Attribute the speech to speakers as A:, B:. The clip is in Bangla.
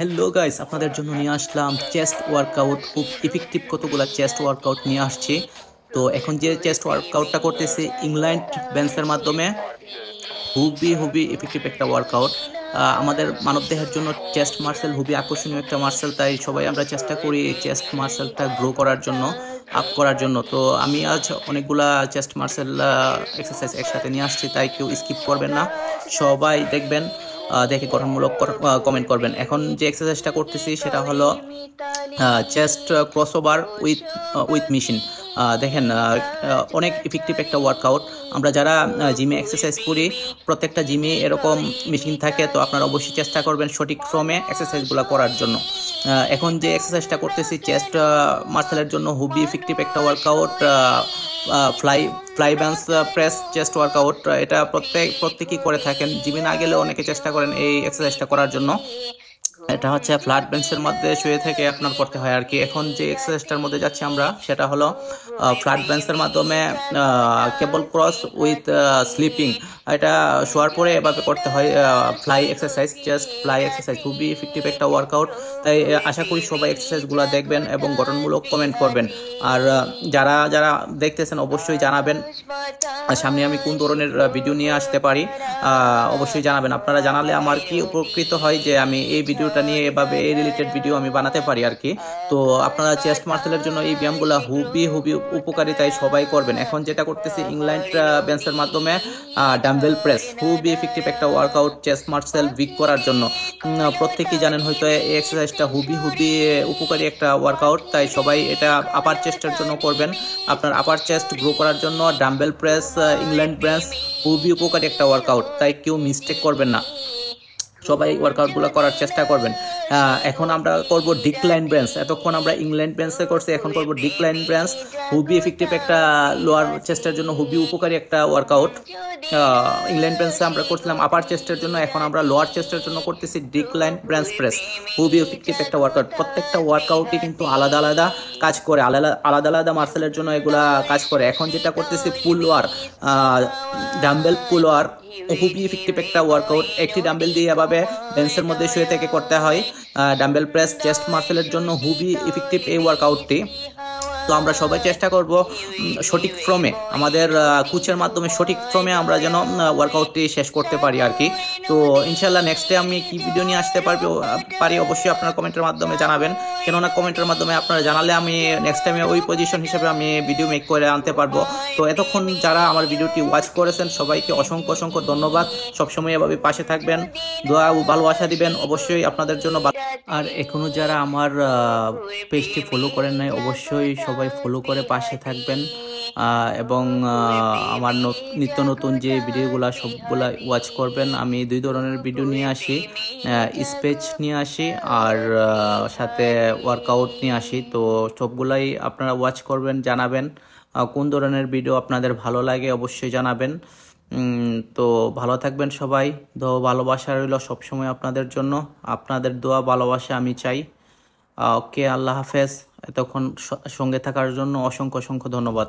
A: হ্যালো গাইস, আপনাদের জন্য নিয়ে আসলাম চেস্ট ওয়ার্কআউট। খুব ইফেক্টিভ কতগুলো চেস্ট ওয়ার্কআউট নিয়ে আসছি। তো এখন যে চেস্ট ওয়ার্কআউটটা করতেছি ইংল্যান্ড বেঞ্চের মাধ্যমে, হুবই ইফেক্টিভ একটা ওয়ার্কআউট। আমাদের মানবদেহের জন্য চেস্ট মাসেল খুবই আকর্ষণীয় একটা মাসেল, তাই সবাই আমরা চেষ্টা করি এই চেস্ট মাসেলটা গ্রো করার জন্য, আপ করার জন্য। তো আমি আজ অনেকগুলা চেস্ট মাসেল এক্সারসাইজ একসাথে নিয়ে আসছি, তাই কেউ স্কিপ করবেন না, সবাই দেখবেন, দেখে গঠনমূলক কমেন্ট করবেন। এখন যে এক্সারসাইজটা করতেছি সেটা হলো চেস্ট ক্রসওভার উইথ মেশিন। দেখেন, অনেক ইফেক্টিভ একটা ওয়ার্কআউট। আমরা যারা জিমে এক্সারসাইজ করি, প্রত্যেকটা জিমে এরকম মেশিন থাকে, তো আপনারা অবশ্যই চেষ্টা করবেন সঠিক ফর্মে এক্সারসাইজগুলো করার জন্য। এখন যে এক্সারসাইজটা করতেছি চেস্ট মাসেলের জন্য খুবই ইফেক্টিভ একটা workout, fly fly bench press chest workout. এটা প্রত্যেকেই করে থাকেন, জিমে না গেলেও অনেকে চেষ্টা করেন এই এক্সারসাইজটা করার জন্য। এটা হচ্ছে ফ্ল্যাট বেঞ্চের মধ্যে শুয়ে থেকে আপনার করতে হয় আর কি। এখন যে এক্সারসাইজটার মধ্যে যাচ্ছি আমরা সেটা হলো ফ্ল্যাট বেঞ্চের মাধ্যমে কেবল ক্রস উইথ স্লিপিং। এটা শোয়ার পরে এভাবে করতে হয়, fly exercise, just fly exercise. খুবই ইফেক্টিভ একটা ওয়ার্কআউট, তাই আশা করি সবাই এক্সারসাইজগুলো দেখবেন এবং গঠনমূলক কমেন্ট করবেন। আর যারা যারা দেখতেছেন অবশ্যই জানাবেন সামনে আমি কোন ধরনের ভিডিও নিয়ে আসতে পারি, অবশ্যই জানাবেন। আপনারা জানালে আমার কি উপকৃত হয় যে আমি এই ভিডিওটা নিয়ে এভাবে এই রিলেটেড ভিডিও আমি বানাতে পারি আর কি। তো আপনারা চেস্ট মাসেলের জন্য এই ব্যায়ামগুলো খুবই উপকারী, তাই সবাই করবেন। এখন যেটা করতেছি ইংল্যান্ড বেঞ্চের মাধ্যমে ডাম্বেল প্রেস, খুবই এফেক্টিভ একটা ওয়ার্কআউট চেস্ট মাসেল উইক করার জন্য। প্রত্যেকেই জানেন হয়তো এই এক্সারসাইজটা খুবই উপকারী একটা ওয়ার্কআউট, তাই সবাই এটা আপার চেস্টের জন্য করবেন। আপনার আপার চেস্ট গ্রো করার জন্য ডাম্বেল প্রেস ইংল্যান্ড বেঞ্চ খুবই উপকারী একটা ওয়ার্কআউট, তাই কেউ মিস্টেক করবেন না, সবাই ওয়ার্কআউটগুলো করার চেষ্টা করবেন। এখন আমরা করব ডিক্লাইন বেঞ্চ। এতক্ষণ আমরা ইংল্যান্ড বেঞ্চে করছি, এখন করব ডিক্লাইন বেঞ্চ। খুবই এফেক্টিভ একটা লোয়ার চেস্টের জন্য, খুবই উপকারী একটা ওয়ার্কআউট। ইংল্যান্ড বেঞ্চে আমরা করছিলাম আপার চেস্টের জন্য, এখন আমরা লোয়ার চেস্টের জন্য করতেছি ডিক্লাইন বেঞ্চ প্রেস। খুবই এফেক্টিভ একটা ওয়ার্কআউট। প্রত্যেকটা ওয়ার্কআউটই কিন্তু আলাদা আলাদা কাজ করে, আলাদা আলাদা মাসেলের জন্য এগুলা কাজ করে। এখন যেটা করতেছি পুলওয়ার, ডাম্বেল পুলওয়ার, খুবই ইফেক্টিভ একটা ওয়ার্কআউট। একটি ডাম্বেল দিয়ে এভাবে বেঞ্চের মধ্যে শুয়ে থেকে করতে হয়। ডাম্বেল প্রেস চেস্ট মাসেলের জন্য খুবই ইফেক্টিভ এই ওয়ার্কআউটটি। তো আমরা সবাই চেষ্টা করব সঠিক ফর্মে, আমাদের কোচের মাধ্যমে সঠিক ফর্মে আমরা যেন ওয়ার্কআউটটি শেষ করতে পারি আর কি। তো ইনশাল্লাহ নেক্সটে আমি কি ভিডিও নিয়ে আসতে পারি অবশ্যই আপনারা কমেন্টের মাধ্যমে জানাবেন, কেননা কমেন্টের মাধ্যমে আপনারা জানালে আমি নেক্সট টাইমে ওই পজিশন হিসেবে আমি ভিডিও মেক করে আনতে পারবো। তো এতক্ষণ যারা আমার ভিডিওটি ওয়াচ করেছেন সবাইকে অসংখ্য ধন্যবাদ। সবসময় এভাবে পাশে থাকবেন, দোয়া ও ভালোবাসা দিবেন, অবশ্যই আপনাদের জন্য। আর এখনো যারা আমার পেজটি ফলো করেন নাই অবশ্যই সবাই ফলো করে পাশে থাকবেন, এবং আমার নিত্য নতুন যে ভিডিওগুলো সবগুলা ওয়াচ করবেন। আমি দুই ধরনের ভিডিও নিয়ে আসি, স্পেচ নিয়ে আসি আর সাথে ওয়ার্কআউট নিয়ে আসি। তো সবগুলাই আপনারা ওয়াচ করবেন, জানাবেন কোন ধরনের ভিডিও আপনাদের ভালো লাগে অবশ্যই জানাবেন। তো ভালো থাকবেন সবাই, দোয়া ভালোবাসা রইল সবসময় আপনাদের জন্য, আপনাদের দোয়া ভালোবাসা আমি চাই। ওকে, আল্লাহ হাফেজ। এতক্ষণ সঙ্গে থাকার জন্য অসংখ্য ধন্যবাদ।